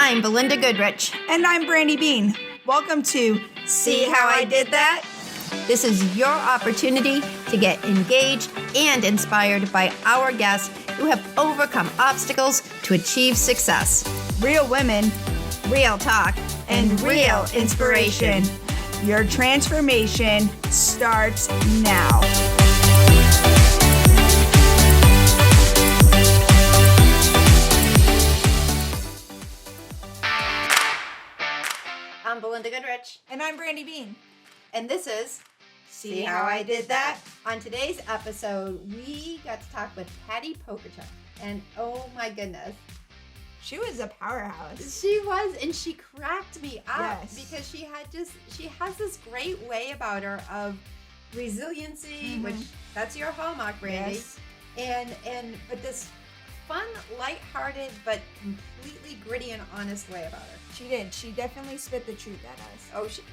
I'm Belinda Goodrich. And I'm Brandy Bean. Welcome to See How I Did That? This is your opportunity to get engaged and inspired by our guests who have overcome obstacles to achieve success. Real women, Real talk, and real inspiration. Your transformation starts now. I'm Belinda Goodrich. And I'm Brandy Bean. And this is See How I Did That? On today's episode, we got to talk with Patti Pokorchak. And oh my goodness. She was a powerhouse. She was, and she cracked me up because she has this great way about her of resiliency, which that's your hallmark, Brandy. Yes. But this fun, lighthearted, but completely gritty and honest way about her. She did. She definitely spit the truth at us. Oh, she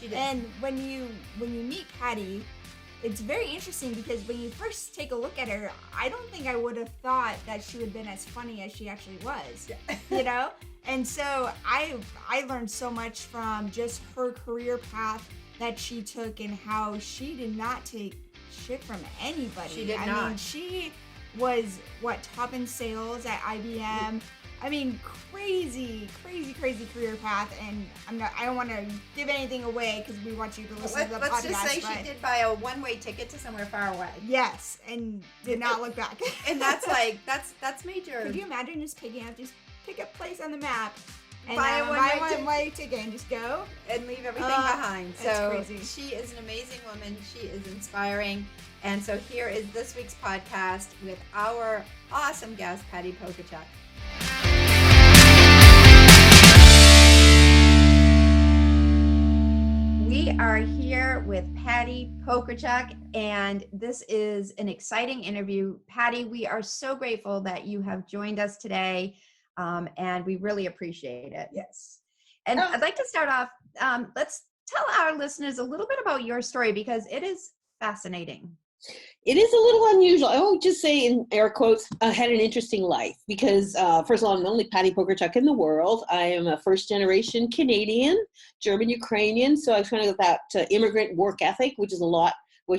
did. And when you meet Patti, it's very interesting because when you first take a look at her, I don't think I would have thought that she would have been as funny as she actually was, you know? And so I learned so much from just her career path that she took and how she did not take shit from anybody. She did not. I mean, she was, top in sales at IBM. I mean, crazy career path, and I don't want to give anything away because we want you to listen to the podcast. Let's just say she did buy a one-way ticket to somewhere far away. Yes, and did not look back. And that's major. Could you imagine just pick a place on the map and buy a one-way ticket and just go and leave everything behind? So crazy. She is an amazing woman. She is inspiring. And so here is this week's podcast with our awesome guest, Patti Pokorchak. We are here with Patti Pokorchak, and this is an exciting interview. Patti, we are so grateful that you have joined us today, and we really appreciate it. Yes. And I'd like to start off, let's tell our listeners a little bit about your story because it is fascinating. It is a little unusual. I would just say in air quotes, I had an interesting life because first of all, I'm the only Patti Pokorchak in the world. I am a first generation Canadian, German Ukrainian. So I was kind of that immigrant work ethic, which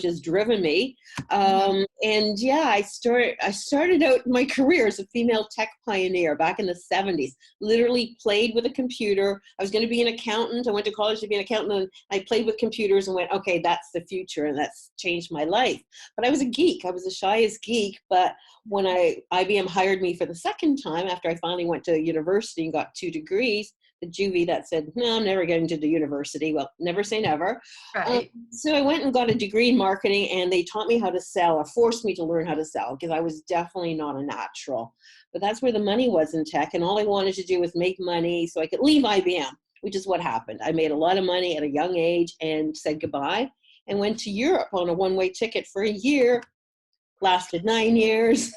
has driven me. And yeah, I started out my career as a female tech pioneer back in the 70s, literally played with a computer. I was going to be an accountant. I went to college to be an accountant, and I played with computers and went, okay, that's the future. And that's changed my life. But I was a geek. I was the shyest geek. But when IBM hired me for the second time, after I finally went to university and got 2 degrees, the juvie that said, no, I'm never getting to the university. Well, never say never. Right. So I went and got a degree in marketing, and they taught me how to sell, or forced me to learn how to sell, because I was definitely not a natural. But that's where the money was in tech, and all I wanted to do was make money so I could leave IBM, which is what happened. I made a lot of money at a young age and said goodbye, and went to Europe on a one-way ticket for a year, lasted 9 years.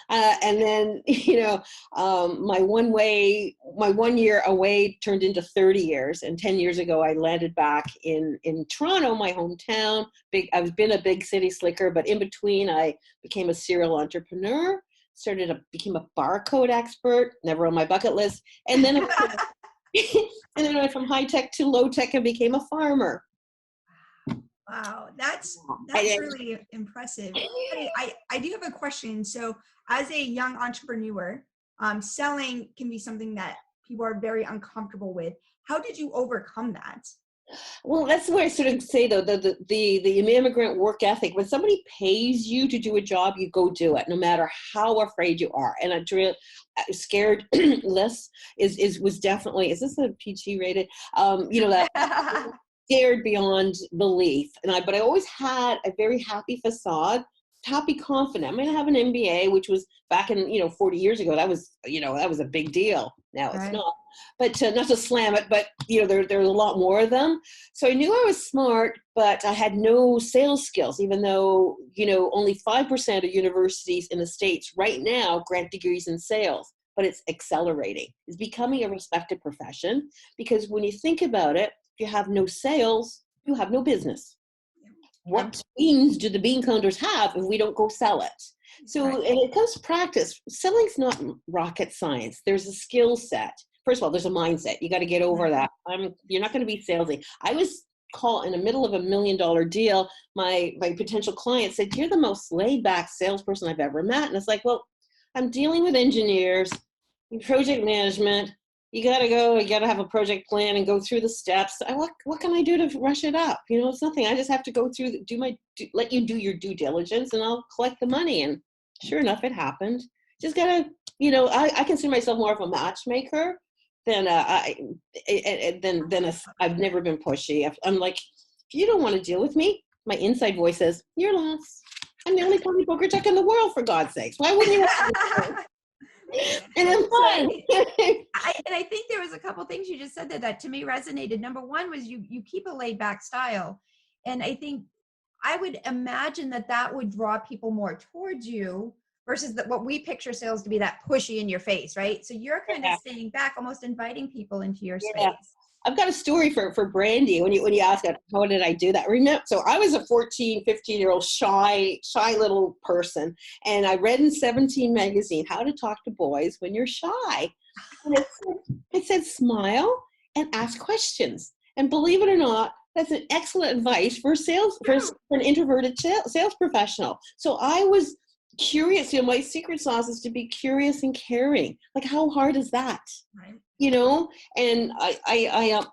And then, my 1 year away turned into 30 years. And 10 years ago, I landed back in Toronto, my hometown. I've been a big city slicker, but in between, I became a serial entrepreneur, became a barcode expert, never on my bucket list. And then, I went from high tech to low tech and became a farmer. Wow, that's really impressive. I do have a question. So as a young entrepreneur, selling can be something that people are very uncomfortable with. How did you overcome that? Well, that's where I sort of say, though, the immigrant work ethic. When somebody pays you to do a job, you go do it, no matter how afraid you are. And scared less was definitely, is this a PG rated? That scared beyond belief. But I always had a very happy facade, happy, confident. I mean, I have an MBA, which was back in, 40 years ago. That was a big deal. Now it's not. But not to slam it, but, there's a lot more of them. So I knew I was smart, but I had no sales skills, even though, only 5% of universities in the States right now grant degrees in sales. But it's accelerating. It's becoming a respected profession because when you think about it, if you have no sales, you have no business. What beans do the bean counters have if we don't go sell it? So, and it comes to practice. Selling's not rocket science. There's a skill set. First of all, there's a mindset. You got to get over that. You're not going to be salesy. I was called in the middle of $1 million deal. My potential client said, "You're the most laid back salesperson I've ever met." And it's like, well, I'm dealing with engineers, project management. You got to go, you got to have a project plan and go through the steps. What can I do to rush it up? You know, it's nothing. I just have to go through, let you do your due diligence, and I'll collect the money. And sure enough, it happened. Just got to, you know, I consider myself more of a matchmaker than I've never been pushy. I'm like, if you don't want to deal with me, my inside voice says, you're lost. I'm the only Pokorchak in the world, for God's sakes. Why wouldn't you want to? And I'm fun. And I think there was a couple things you just said that to me resonated. Number one was you keep a laid back style. And I think I would imagine that would draw people more towards you versus what we picture sales to be, that pushy in your face, right? So you're kind of staying back, almost inviting people into your space. I've got a story for Brandy when you ask how did I do that. Remember, so I was a 14, 15-year-old shy little person, and I read in 17 magazine how to talk to boys when you're shy. And it said smile and ask questions. And believe it or not, that's an excellent advice for an introverted sales professional. So I was curious. You know, my secret sauce is to be curious and caring. Like, how hard is that? Right. You know, and I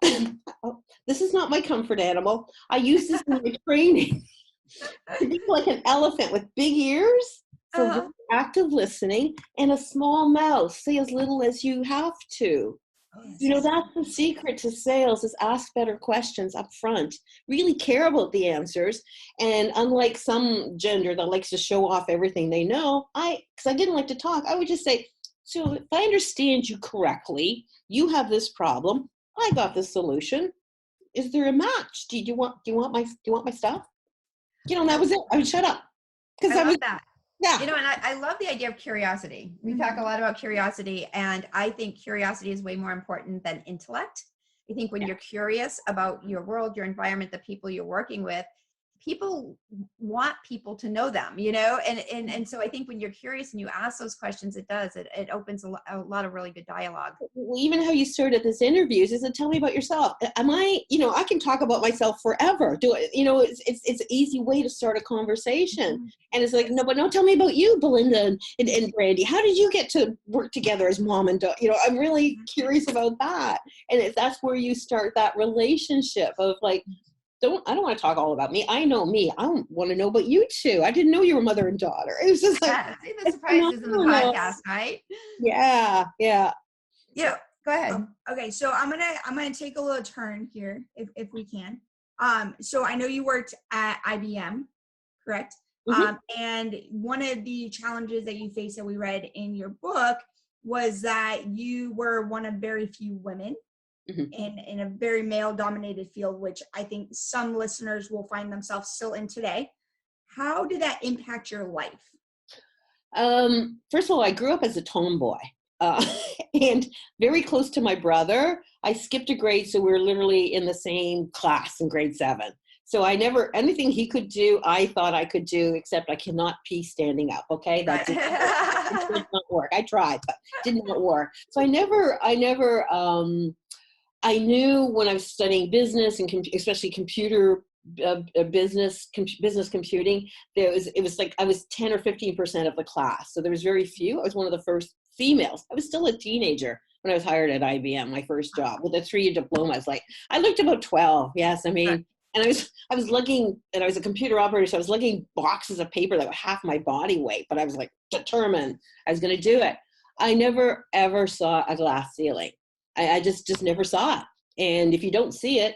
this is not my comfort animal. I use this in my training to be like an elephant with big ears for active listening and a small mouth. Say as little as you have to. You know, that's the secret to sales, is ask better questions up front. Really care about the answers. And unlike some gender that likes to show off everything they know, because I didn't like to talk, I would just say, so if I understand you correctly, you have this problem. I got the solution. Is there a match? Do you want my stuff? You know, and that was it. I would shut up. Because I love that. Yeah. You know, and I love the idea of curiosity. We talk a lot about curiosity, and I think curiosity is way more important than intellect. I think when you're curious about your world, your environment, the people you're working with, people want people to know them, you know? And so I think when you're curious and you ask those questions, it opens a lot of really good dialogue. Well, even how you started this interview is tell me about yourself. I can talk about myself forever. It's an easy way to start a conversation. Mm-hmm. And it's like, no, tell me about you, Belinda and Brandy. How did you get to work together as mom and daughter? You know, I'm really curious about that. And that's where you start that relationship of like, I don't want to talk all about me. I know me. I want to know about you too. I didn't know you were mother and daughter. It was just like, see the surprises in the podcast, right? Yeah. Yeah. Go ahead. Okay, so I'm gonna take a little turn here, if we can. So I know you worked at IBM, correct? Mm-hmm. And one of the challenges that you faced that we read in your book was that you were one of very few women. Mm-hmm. in a very male-dominated field, which I think some listeners will find themselves still in today. How did that impact your life? First of all, I grew up as a tomboy and very close to my brother. I skipped a grade, so we were literally in the same class in grade 7. So anything he could do, I thought I could do, except I cannot pee standing up. Okay, that did not work. I tried, but it did not work. So I knew when I was studying business and especially computer business computing, it was like I was 10 or 15% of the class. So there was very few. I was one of the first females. I was still a teenager when I was hired at IBM, my first job with a 3-year diploma. I looked about 12. Yes, I mean, and I was lugging, and I was a computer operator, so I was lugging boxes of paper that were half my body weight. But I was like determined I was going to do it. I never ever saw a glass ceiling. I just never saw it. And if you don't see it,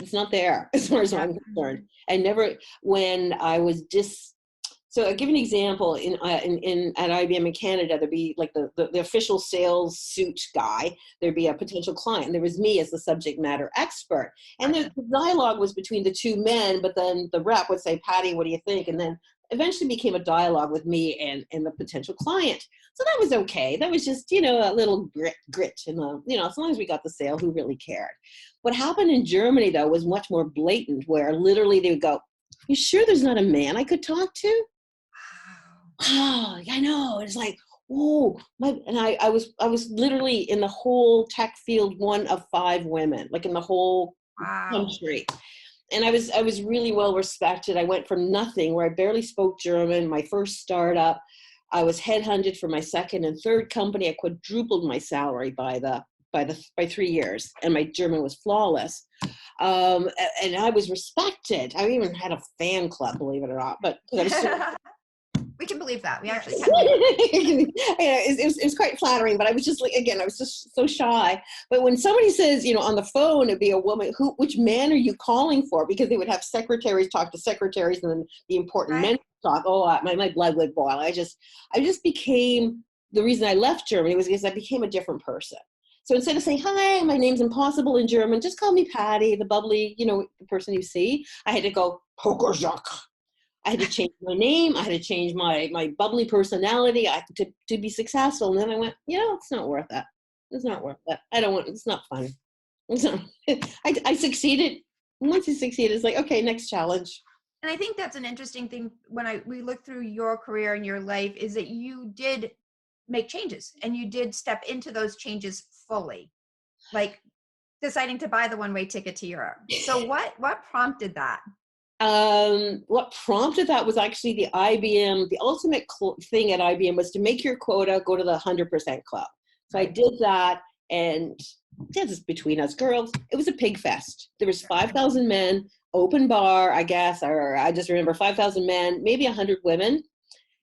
it's not there as far as I'm concerned. And never, when I was so I'll give you an example. At IBM in Canada, there'd be like the official sales suit guy. There'd be a potential client. And there was me as the subject matter expert. And the dialogue was between the two men, but then the rep would say, Patti, what do you think? And then eventually became a dialogue with me and the potential client. So that was okay. That was just, a little grit. And, as long as we got the sale, who really cared? What happened in Germany, though, was much more blatant, where literally they would go, you sure there's not a man I could talk to? oh, I know. It's like, oh, and I was literally in the whole tech field, one of 5 women, like in the whole country. And I was really well respected. I went from nothing, where I barely spoke German, my first startup. I was headhunted for my second and third company. I quadrupled my salary by 3 years, and my German was flawless. And I was respected. I even had a fan club, believe it or not. But I was we can believe that. We actually can believe that. it was quite flattering, but I was just like, again, I was just so shy. But when somebody says, on the phone, it'd be a woman, which man are you calling for? Because they would have secretaries talk to secretaries, and then the important men talk. Oh, my blood would boil. I just became, the reason I left Germany was because I became a different person. So instead of saying, hi, my name's impossible in German, just call me Patti, the bubbly, the person you see. I had to go, Pokorchak. I had to change my name. I had to change my bubbly personality to be successful. And then I went, it's not worth that. It's not worth that. It's not fun. It's not, I succeeded. Once you succeed, it's like, okay, next challenge. And I think that's an interesting thing when we look through your career and your life, is that you did make changes and you did step into those changes fully, like deciding to buy the one-way ticket to Europe. So what prompted that? What prompted that was actually the IBM, the ultimate thing at IBM was to make your quota, go to the 100% club. So I did that, and this is between us girls, it was a pig fest. There was 5,000 men, open bar, I guess, or I just remember 5,000 men, maybe 100 women.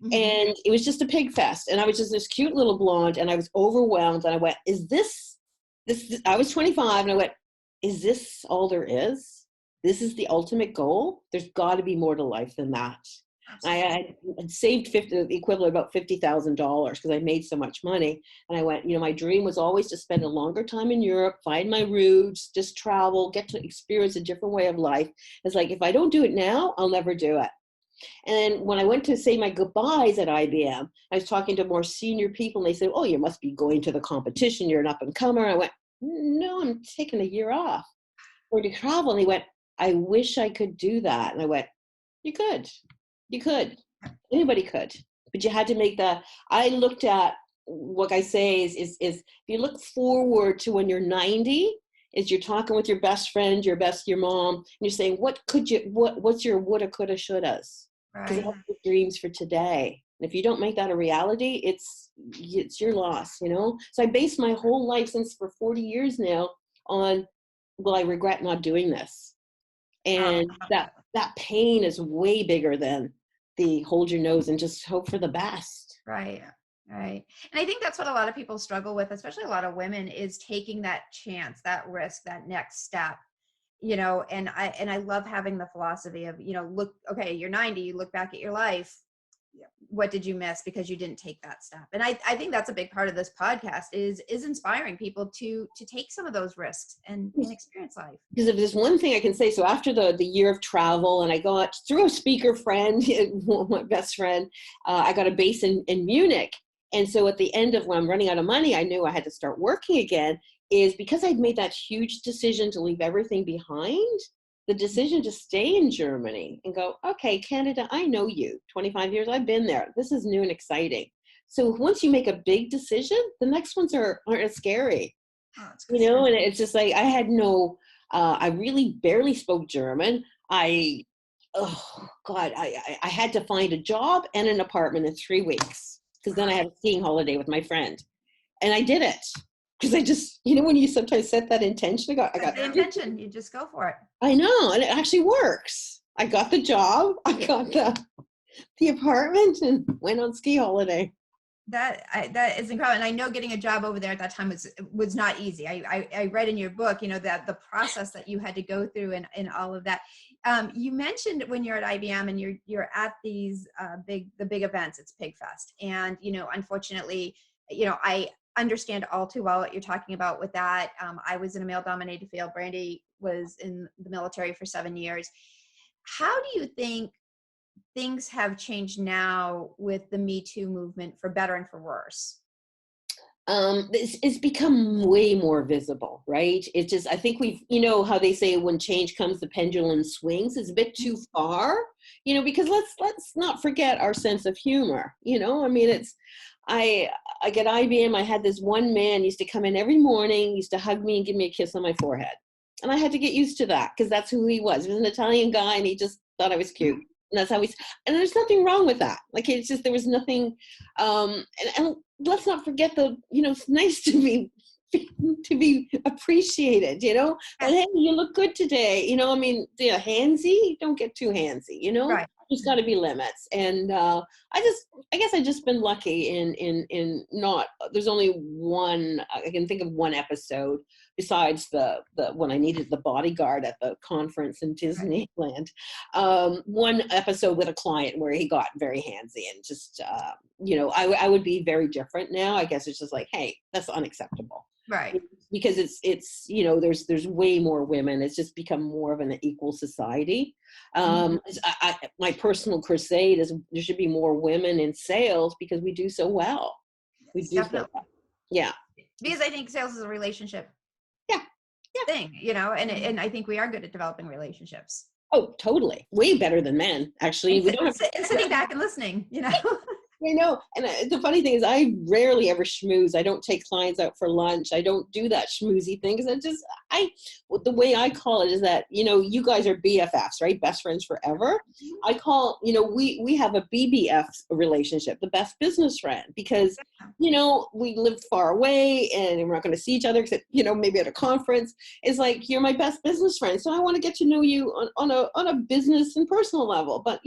Mm-hmm. And it was just a pig fest. And I was just this cute little blonde, and I was overwhelmed. And I went, is this, I was 25, and I went, is this all there is? This is the ultimate goal? There's got to be more to life than that. I had saved the equivalent of about $50,000 because I made so much money. And I went, my dream was always to spend a longer time in Europe, find my roots, just travel, get to experience a different way of life. It's like, if I don't do it now, I'll never do it. And when I went to say my goodbyes at IBM, I was talking to more senior people, and they said, oh, you must be going to the competition. You're an up-and-comer. I went, no, I'm taking a year off or to travel. And they went, I wish I could do that. And I went, you could. Anybody could. But you had to make I looked at, what I say is if you look forward to when you're 90, is you're talking with your best friend, your mom, and you're saying, what's your woulda, coulda, shouldas? Because you have your dreams for today. And if you don't make that a reality, it's your loss, So I based my whole life since for 40 years now on, well, I regret not doing this. And that pain is way bigger than the hold your nose and just hope for the best. Right. And I think that's what a lot of people struggle with, especially a lot of women, is taking that chance, that risk, that next step, and I love having the philosophy of, look, okay, you're 90, you look back at your life. What did you miss because you didn't take that step? And I think that's a big part of this podcast is inspiring people to take some of those risks and experience life. Because if there's one thing I can say, so after the year of travel, and I got through a speaker friend, my best friend, I got a base in Munich. And so at the end of when I'm running out of money, I knew I had to start working again, is because I'd made that huge decision to leave everything behind. The decision to stay in Germany and go, okay, Canada, I know you. 25 years, I've been there. This is new and exciting. So once you make a big decision, the next ones aren't as scary. And it's just like, I had I really barely spoke German. I had to find a job and an apartment in 3 weeks, because then I had a skiing holiday with my friend. And I did it. Because I just, when you sometimes set that intention, I got the intention, you just go for it. I know, and it actually works. I got the job, I got the apartment, and went on ski holiday. That is incredible. And I know getting a job over there at that time was not easy. I read in your book, that the process that you had to go through and all of that. You mentioned when you're at IBM and you're at these big events, it's Pig Fest. And, unfortunately, I understand all too well what you're talking about with that. I was in a male-dominated field. Brandy was in the military for 7 years. How do you think things have changed now with the Me Too movement, for better and for worse? it's become way more visible, right? It's just, I think we've, how they say when change comes, the pendulum swings. It's a bit too far, because let's not forget our sense of humor. I mean, I get IBM. I had this one man used to come in every morning, used to hug me and give me a kiss on my forehead. And I had to get used to that because that's who he was. He was an Italian guy and he just thought I was cute. And that's how and there's nothing wrong with that. Like, it's just, there was nothing, and let's not forget it's nice to be appreciated, and hey, you look good today, I mean, handsy, don't get too handsy, Right. There's got to be limits. And I guess I just been lucky in not, there's only one, I can think of one episode besides the when I needed the bodyguard at the conference in Disneyland, one episode with a client where he got very handsy and just, I would be very different now. I guess it's just like, hey, that's unacceptable. Right. Because it's there's way more women. It's just become more of an equal society. My personal crusade is there should be more women in sales because we do so well. We do so well. Yeah. Because I think sales is a relationship thing, and I think we are good at developing relationships. Oh, totally. Way better than men, actually. And sitting back and listening, I know. And the funny thing is I rarely ever schmooze. I don't take clients out for lunch. I don't do that schmoozy thing because the way I call it is that, you guys are BFFs, right? Best friends forever. I call, we have a BBF relationship, the best business friend, because, we live far away and we're not going to see each other except, maybe at a conference. It's like, you're my best business friend. So I want to get to know you on a business and personal level. But,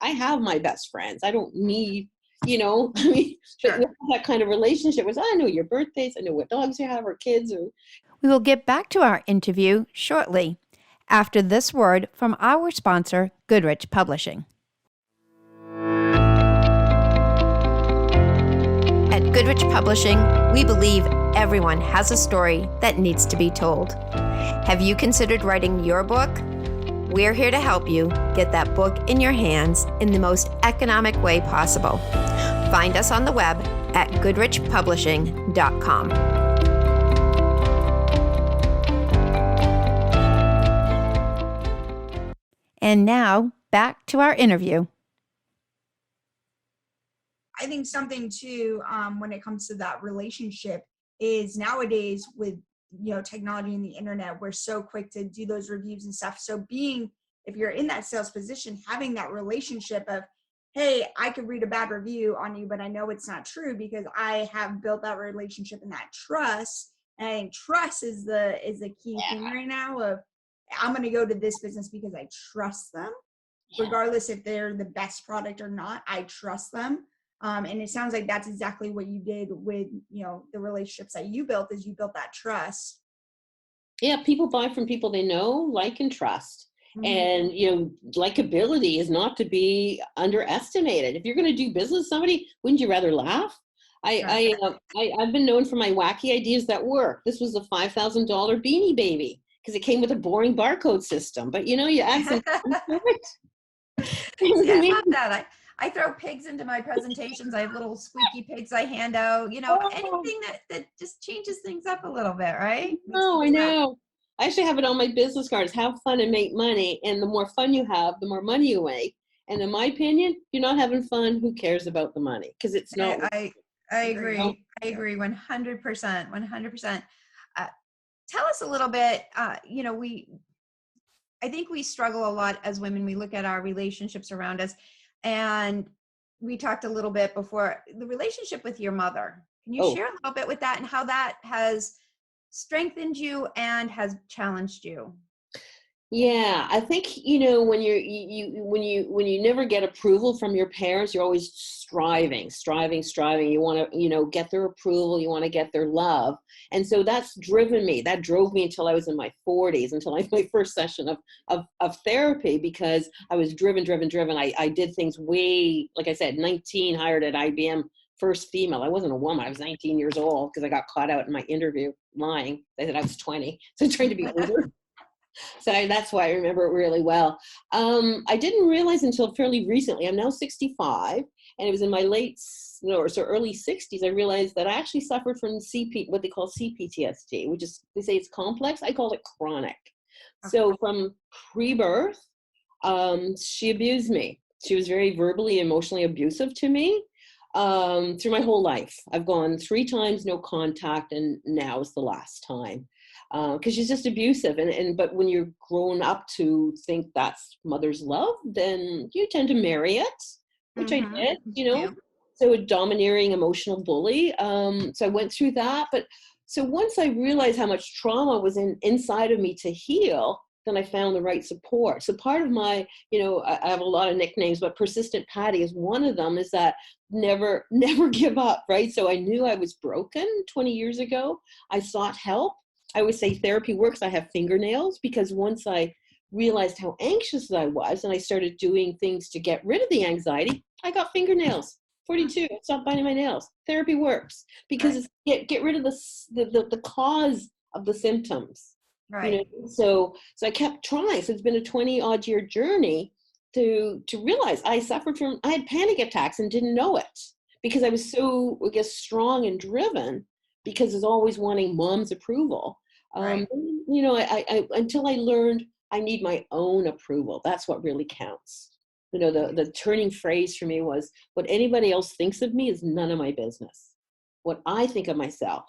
I have my best friends. I don't need, I mean, sure. That kind of relationship was, I know your birthdays, I know what dogs you have or kids. We will get back to our interview shortly after this word from our sponsor, Goodrich Publishing. At Goodrich Publishing, we believe everyone has a story that needs to be told. Have you considered writing your book? We're here to help you get that book in your hands in the most economic way possible. Find us on the web at goodrichpublishing.com. And now, back to our interview. I think something too, when it comes to that relationship, is nowadays with technology and the internet, we're so quick to do those reviews and stuff. So if you're in that sales position, having that relationship of, hey, I could read a bad review on you, but I know it's not true because I have built that relationship and that trust. And I think trust is the key thing right now of, I'm going to go to this business because I trust them, regardless if they're the best product or not. I trust them. And it sounds like that's exactly what you did with, the relationships that you built, is you built that trust. Yeah. People buy from people they know, like, and trust. And, likability is not to be underestimated. If you're going to do business with somebody, wouldn't you rather laugh? I've been known for my wacky ideas that work. This was a $5,000 Beanie Baby because it came with a boring barcode system. But, you actually I love that. I throw pigs into my presentations. I have little squeaky pigs I hand out, anything that just changes things up a little bit, right? Oh, I know. I actually have it on my business cards. Have fun and make money. And the more fun you have, the more money you make. And in my opinion, if you're not having fun, who cares about the money? Because it's not. I agree. I agree 100%. 100%. Tell us a little bit, I think we struggle a lot as women. We look at our relationships around us. And we talked a little bit before, the relationship with your mother. Can you share a little bit with that and how that has strengthened you and has challenged you? Yeah, I think, when you never get approval from your parents, you're always striving. You want to, get their approval. You want to get their love. And so that's driven me. That drove me until I was in my 40s, until I had my first session of therapy, because I was driven. I did things way, like I said, 19, hired at IBM, first female. I wasn't a woman. I was 19 years old because I got caught out in my interview lying. They said I was 20. So I tried to be older. So that's why I remember it really well. I didn't realize until fairly recently, I'm now 65, And it was in my early 60s, I realized that I actually suffered from what they call CPTSD, which is, they say it's complex. I call it chronic. So from pre-birth, she abused me. She was very verbally, emotionally abusive to me through my whole life. I've gone 3 times, no contact, and now is the last time. Because she's just abusive, but when you're grown up to think that's mother's love, then you tend to marry it, which I did, Yeah. So a domineering emotional bully. So I went through that, but so once I realized how much trauma was inside of me to heal, then I found the right support. So part of my, I have a lot of nicknames, but Persistent Patti is one of them, is that never give up, right? So I knew I was broken 20 years ago. I sought help. I always say therapy works. I have fingernails, because once I realized how anxious I was and I started doing things to get rid of the anxiety, I got fingernails. 42, I stopped biting my nails. Therapy works, because it's get rid of the cause of the symptoms. Right. So I kept trying. So it's been a 20-odd year journey to realize I had panic attacks and didn't know it, because I was so, I guess, strong and driven, because it's always wanting mom's approval. Right. I until I learned I need my own approval. That's what really counts. The turning phrase for me was, what anybody else thinks of me is none of my business. What I think of myself.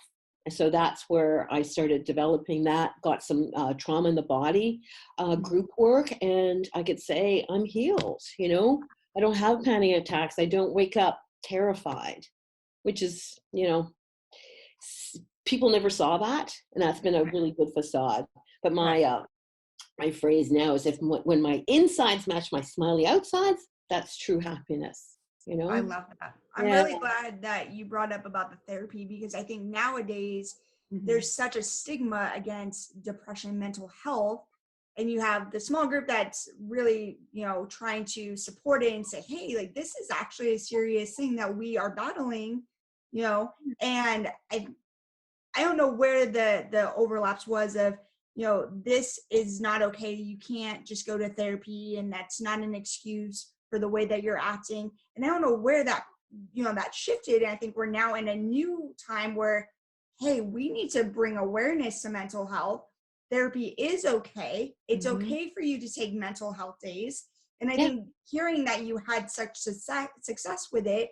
And so that's where I started developing that, got some trauma in the body, group work, and I could say I'm healed. I don't have panic attacks. I don't wake up terrified, which is, people never saw that, and that's been a really good facade. But my phrase now is, when my insides match my smiley outsides, that's true happiness. I love that. I'm really glad that you brought up about the therapy, because I think nowadays there's such a stigma against depression, mental health, and you have the small group that's really, trying to support it and say, hey, like, this is actually a serious thing that we are battling, and I don't know where the overlaps was of, this is not okay. You can't just go to therapy, and that's not an excuse for the way that you're acting. And I don't know where that, that shifted. And I think we're now in a new time where, hey, we need to bring awareness to mental health. Therapy is okay. It's okay for you to take mental health days. And I think hearing that you had such success with it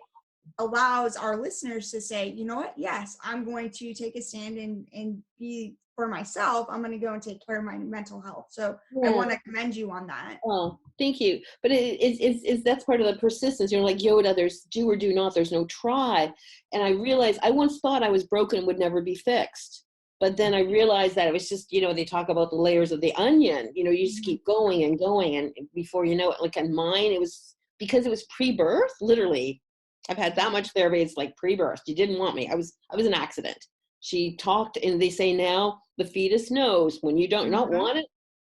allows our listeners to say, you know what? Yes, I'm going to take a stand and be for myself. I'm going to go and take care of my mental health. So I want to commend you on that. Oh, thank you. But it's that's part of the persistence. Like Yoda, there's do or do not. There's no try. And I realized I once thought I was broken and would never be fixed. But then I realized that it was just, they talk about the layers of the onion. You just keep going and going, and before you know it, like in mine, it was because it was pre-birth. Literally, I've had that much therapy. It's like pre-birth. You didn't want me. I was an accident. She talked, and they say now the fetus knows when you don't not want it.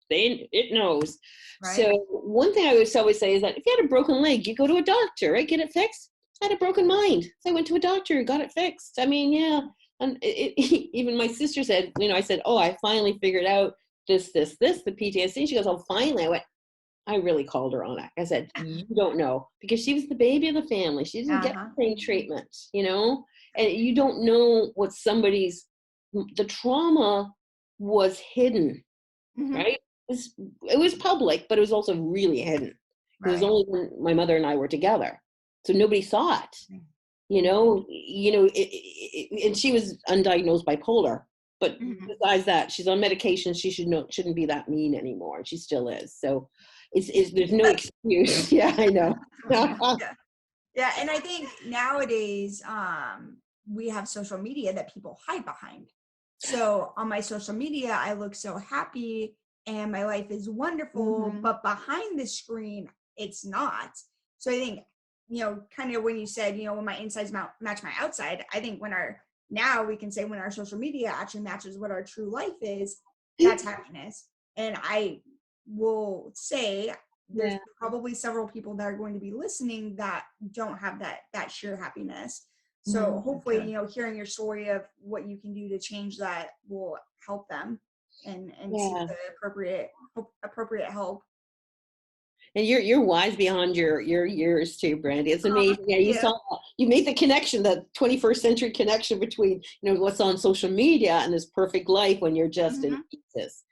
It knows. Right. So one thing I always say is that if you had a broken leg, you go to a doctor, right? Get it fixed. I had a broken mind. So I went to a doctor, got it fixed. I mean, yeah. And even my sister said, I said, oh, I finally figured out this, the PTSD. She goes, oh, finally. I went, I really called her on it. I said, you don't know, because she was the baby of the family. She didn't get the same treatment, and you don't know what the trauma was hidden, right? It was public, but it was also really hidden. Right. It was only when my mother and I were together. So nobody saw it, and she was undiagnosed bipolar. But besides that, she's on medication. She shouldn't be that mean anymore. And she still is. So there's no excuse. Yeah, I know. Yeah. And I think nowadays we have social media that people hide behind. So on my social media, I look so happy and my life is wonderful, but behind the screen, it's not. So I think, kind of when you said, when my insides match my outside, I think now we can say when our social media actually matches what our true life is, that's happiness. And I will say there's probably several people that are going to be listening that don't have that sheer happiness. So hopefully, hearing your story of what you can do to change that will help them and seek the appropriate help. And you're wise beyond your years too, Brandy. It's amazing. Yeah, you saw, you made the connection, the 21st century connection between, what's on social media and this perfect life when you're just in pieces.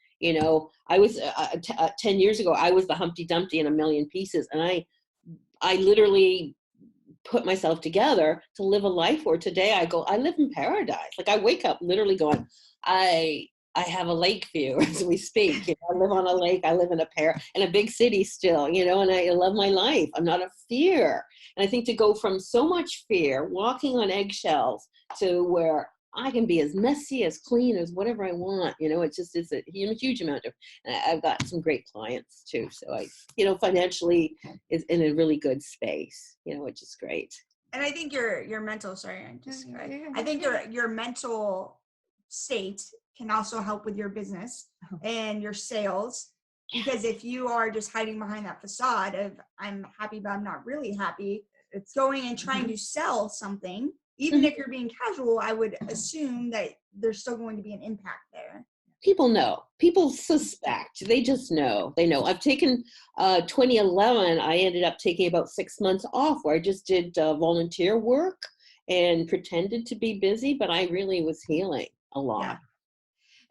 I was 10 years ago, I was the Humpty Dumpty in a million pieces, and I literally put myself together to live a life where today I live in paradise. Like I wake up literally going, I have a lake view as we speak. I live on a lake. I live in a big city still, and I love my life. I'm not a fear. And I think to go from so much fear, walking on eggshells, to where I can be as messy, as clean, as whatever I want. It's a huge amount of, and I've got some great clients too. So I, financially is in a really good space, which is great. And I think your mental, I think your mental state can also help with your business and your sales, because if you are just hiding behind that facade of I'm happy but I'm not really happy, it's going and trying to sell something, even if you're being casual, I would assume that there's still going to be an impact there. People know, people suspect, they just know, they know. I've taken 2011, I ended up taking about 6 months off where I just did volunteer work and pretended to be busy, but I really was healing a lot. Yeah.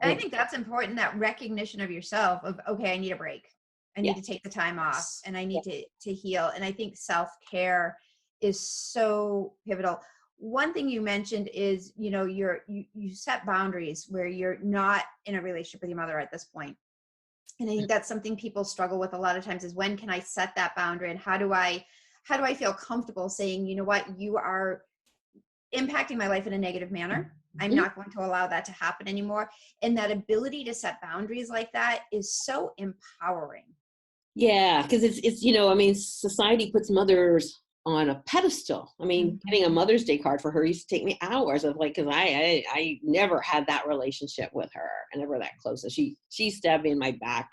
And I think that's important, that recognition of yourself of, okay, I need a break. I need to take the time off, and I need to heal. And I think self-care is so pivotal. One thing you mentioned is, you set boundaries where you're not in a relationship with your mother at this point. And I think that's something people struggle with a lot of times, is when can I set that boundary, and how do I feel comfortable saying, you know what, you are impacting my life in a negative manner. I'm not going to allow that to happen anymore. And that ability to set boundaries like that is so empowering. Yeah, because it's society puts mothers on a pedestal. Getting a Mother's Day card for her used to take me hours of because I never had that relationship with her, and never that close. So she stabbed me in my back,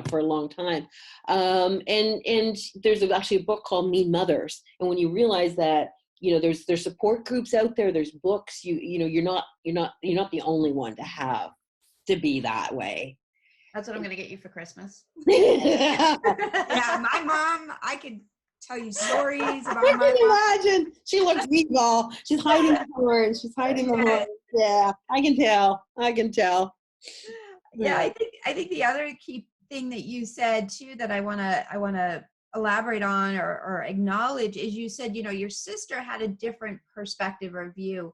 for a long time. And there's actually a book called Mean Mothers. And when you realize that, there's support groups out there, there's books, you're not the only one to be that way. That's what I'm going to get you for Christmas. Yeah, my mom, I could tell you stories about I can imagine. She looks evil. She's hiding the horns. Yeah, I can tell. Yeah, I think the other key thing that you said too that I want to elaborate on or acknowledge is, you said, your sister had a different perspective or view.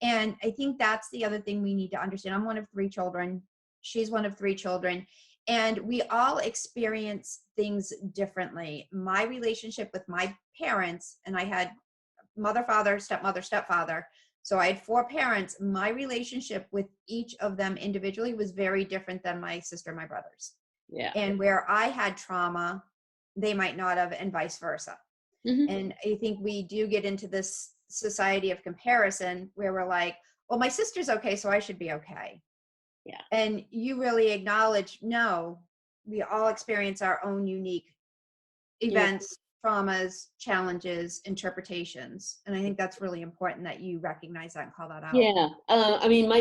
And I think that's the other thing we need to understand. I'm one of 3 children. She's one of 3 children. And we all experience things differently. My relationship with my parents, and I had mother, father, stepmother, stepfather. So I had 4 parents. My relationship with each of them individually was very different than my sister and my brothers. Yeah. And where I had trauma, they might not have, and vice versa. And I think we do get into this society of comparison where we're like, well, my sister's okay, so I should be okay. Yeah. And you really acknowledge, no, we all experience our own unique events, traumas, challenges, interpretations. And I think that's really important that you recognize that and call that out. Yeah.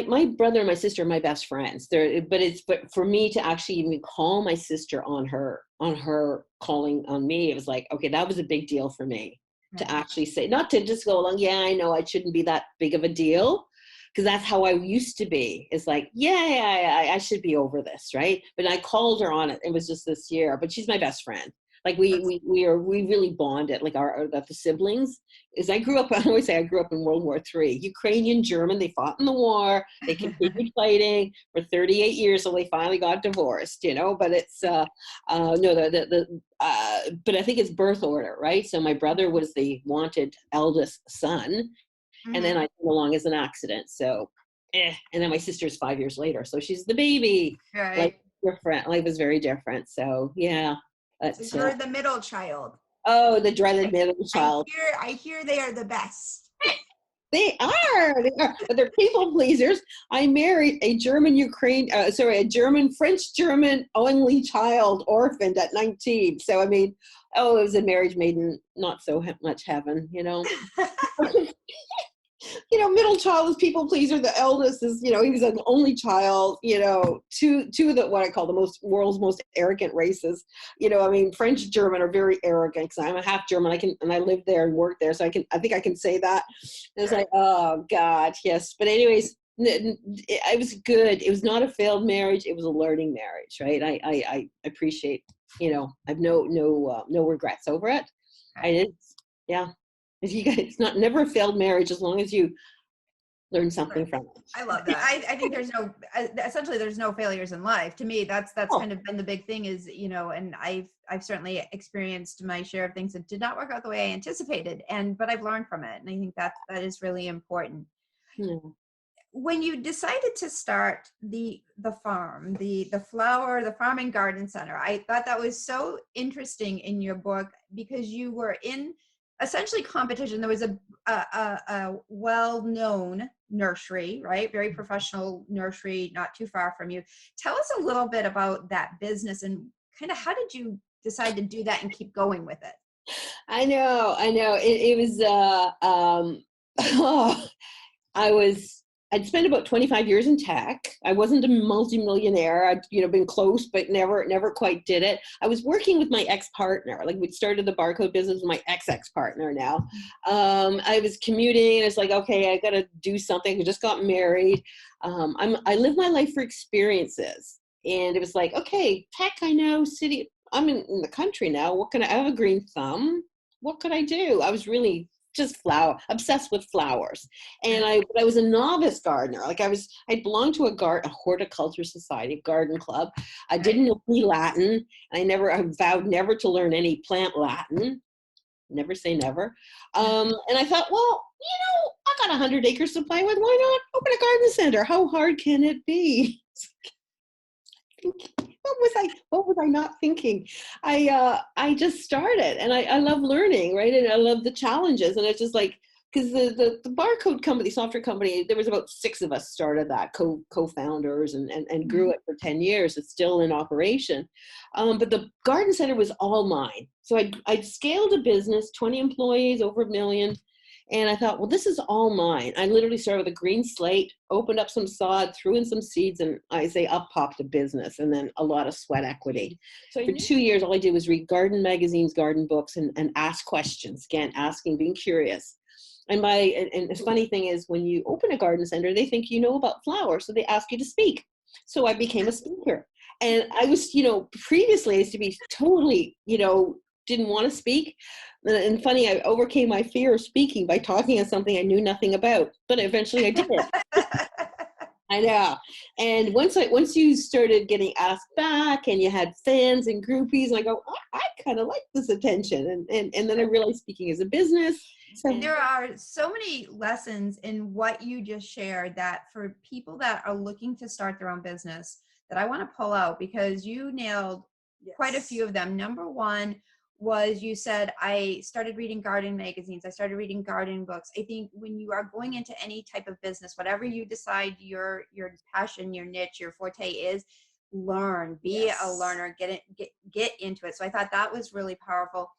My brother and my sister are my best friends. But for me to actually even call my sister on her calling on me, it was like, okay, that was a big deal for me to actually say, not to just go along. Yeah, I know I shouldn't be that big of a deal. Because that's how I used to be. It's like, I should be over this, right? But I called her on it. It was just this year. But she's my best friend. Like we really bonded. Like the siblings. I always say I grew up in World War III. Ukrainian, German. They fought in the war. They continued fighting for 38 years, so they finally got divorced. But it's but I think it's birth order, right? So my brother was the wanted eldest son. And then I came along as an accident. So, and then my sister's 5 years later. So she's the baby. Right. Like different. Life was very different. So yeah. So you're the middle child. Oh, the dreaded middle child. I hear they are the best. They are. But they're people pleasers. I married a French-German only child, orphaned at 19. So, it was a marriage made in not so much heaven, middle child is people pleaser. The eldest is, he was an only child, two of the, what I call the world's most arrogant races. French, German are very arrogant because I'm a half German. And I lived there and worked there. So I think I can say that. And it's like, oh God, yes. But anyways, it was good. It was not a failed marriage. It was a learning marriage, right? I appreciate, I've no regrets over it. I did. Yeah. It's never a failed marriage as long as you learn something from it. I love that. I think there's no failures in life. To me, that's kind of been the big thing is, and I've certainly experienced my share of things that did not work out the way I anticipated, but I've learned from it. And I think that is really important. Yeah. When you decided to start the farm, the farm and garden center, I thought that was so interesting in your book because you were in essentially competition. There was a well-known nursery, right? Very professional nursery, not too far from you. Tell us a little bit about that business and kind of how did you decide to do that and keep going with it? I know. It was, I'd spent about 25 years in tech. I wasn't a multimillionaire. I'd, been close, but never quite did it. I was working with my ex-partner. Like we'd started the barcode business with my ex-partner now. I was commuting and it's like, okay, I got to do something. I just got married. I live my life for experiences. And it was like, okay, tech, I know, city, I'm in the country now. I have a green thumb. What could I do? I was really just obsessed with flowers. And I was a novice gardener. Like I belonged to a horticulture society, garden club. I didn't know any Latin. I vowed never to learn any plant Latin. Never say never. And I thought, well, I got 100 acres to play with. Why not open a garden center? How hard can it be? What was I not thinking? I just started and I love learning, right? And I love the challenges. And it's just like, because the barcode company, software company, there was about 6 of us started that, co-founders and grew it for 10 years. It's still in operation. But the garden center was all mine. So I'd scaled a business, 20 employees, over $1 million. And I thought, well, this is all mine. I literally started with a green slate, opened up some sod, threw in some seeds, and up popped a business, and then a lot of sweat equity. So for 2 years, all I did was read garden magazines, garden books, and ask questions. Again, asking, being curious. And the funny thing is, when you open a garden center, they think you know about flowers, so they ask you to speak. So I became a speaker. And I was, previously I used to be totally, didn't want to speak. And funny, I overcame my fear of speaking by talking on something I knew nothing about, but eventually I did. I know. And once you started getting asked back and you had fans and groupies, and I go, I kind of like this attention. And then I realized speaking is a business. So there are so many lessons in what you just shared that for people that are looking to start their own business that I want to pull out because you nailed quite a few of them. Number one was you said, I started reading garden magazines. I started reading garden books. I think when you are going into any type of business, whatever you decide your passion, your niche, your forte is, learn, be a learner, get into it. So I thought that was really powerful.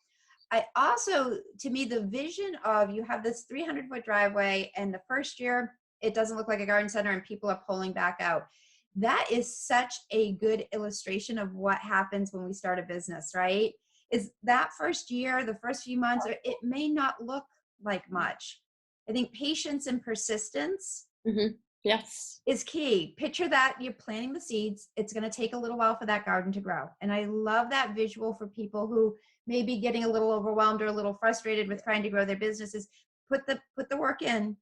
I also, to me, the vision of you have this 300-foot driveway and the first year, it doesn't look like a garden center and people are pulling back out. That is such a good illustration of what happens when we start a business, right? Is that first year, the first few months, it may not look like much. I think patience and persistence is key. Picture that you're planting the seeds. It's going to take a little while for that garden to grow. And I love that visual for people who may be getting a little overwhelmed or a little frustrated with trying to grow their businesses. Put the work in,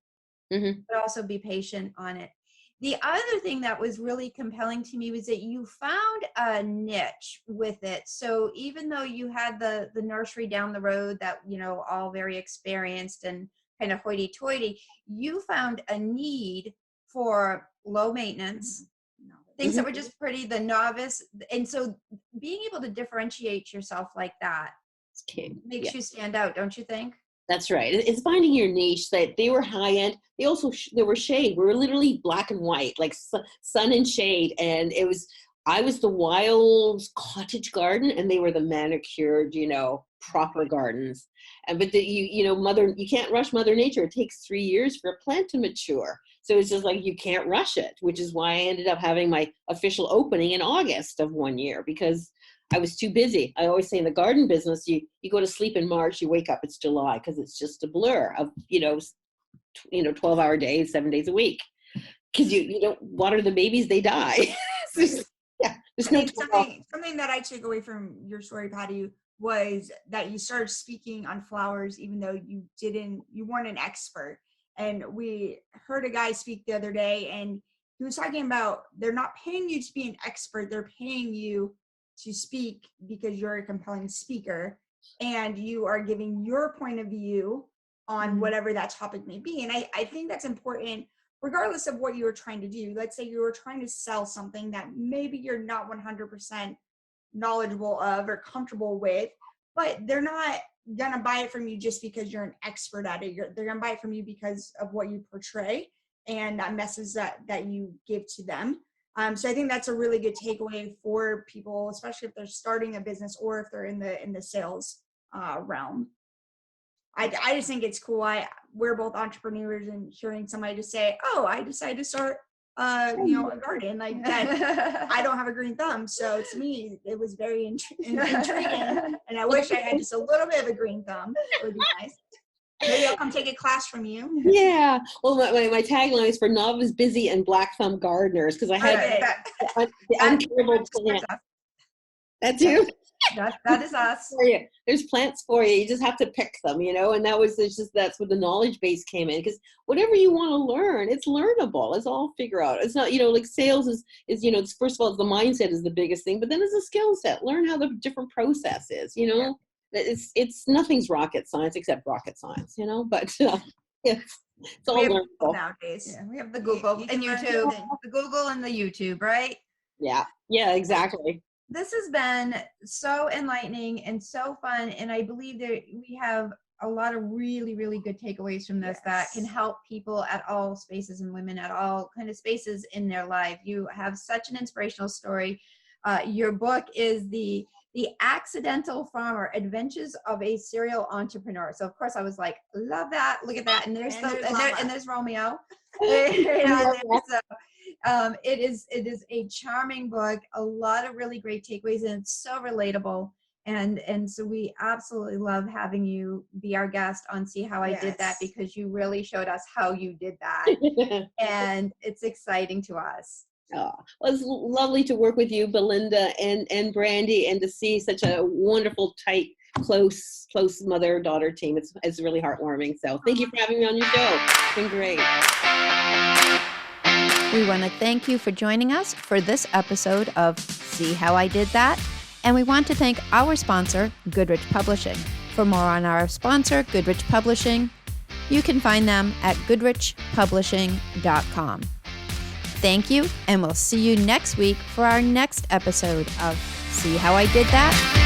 but also be patient on it. The other thing that was really compelling to me was that you found a niche with it. So even though you had the nursery down the road that, all very experienced and kind of hoity-toity, you found a need for low maintenance, things that were just pretty, the novice. And so being able to differentiate yourself like that makes you stand out, don't you think? That's right. It's finding your niche. That they were high end. They also they were shade. We were literally black and white, like sun and shade. And I was the wild cottage garden, and they were the manicured, proper gardens. But you can't rush Mother Nature. It takes 3 years for a plant to mature. So it's just like, you can't rush it, which is why I ended up having my official opening in August of 1 year, because I was too busy. I always say in the garden business, you go to sleep in March, you wake up, it's July, because it's just a blur of, 12-hour days, 7 days a week. Because you don't water the babies, they die. There's no something that I took away from your story, Patti, was that you started speaking on flowers even though you weren't an expert. And we heard a guy speak the other day, and he was talking about they're not paying you to be an expert, they're paying you to speak because you're a compelling speaker and you are giving your point of view on whatever that topic may be. And I think that's important regardless of what you were trying to do. Let's say you were trying to sell something that maybe you're not 100% knowledgeable of or comfortable with, but they're not gonna buy it from you just because you're an expert at it. They're gonna buy it from you because of what you portray and that message that you give to them. So I think that's a really good takeaway for people, especially if they're starting a business or if they're in the sales realm. I just think it's cool. We're both entrepreneurs, and hearing somebody just say, "Oh, I decided to start, a garden," like that. I don't have a green thumb, so to me, it was very intriguing, and I wish I had just a little bit of a green thumb. It would be nice. Maybe I'll come take a class from you. Yeah. Well, my tagline is for novice, busy, and black thumb gardeners, because I had the unkillable plant. That's you. That is us. There's plants for you. You just have to pick them, and that's where the knowledge base came in, because whatever you want to learn, it's learnable. It's all figure out. It's not, like sales is it's, first of all, the mindset is the biggest thing, but then it's a skill set. Learn how the different process is, Yeah. It's nothing's rocket science except rocket science, but it's all learnable nowadays. Yeah, we have the Google and YouTube, the Google and the YouTube, right? Yeah, exactly. This has been so enlightening and so fun, and I believe that we have a lot of really, really good takeaways from this that can help people at all spaces and women at all kind of spaces in their life. You have such an inspirational story. Your book is the Accidental Farmer: Adventures of a Serial Entrepreneur. So of course I was like, love that. Look at that. And there's Romeo. It is a charming book, a lot of really great takeaways, and it's so relatable. And so we absolutely love having you be our guest on See How I Did That, because you really showed us how you did that. And it's exciting to us. Oh, well, it's lovely to work with you, Belinda and Brandy, and to see such a wonderful, tight, close mother-daughter team. It's really heartwarming. So thank you for having me on your show. It's been great. We want to thank you for joining us for this episode of See How I Did That. And we want to thank our sponsor, Goodrich Publishing. For more on our sponsor, Goodrich Publishing, you can find them at goodrichpublishing.com. Thank you, and we'll see you next week for our next episode of See How I Did That?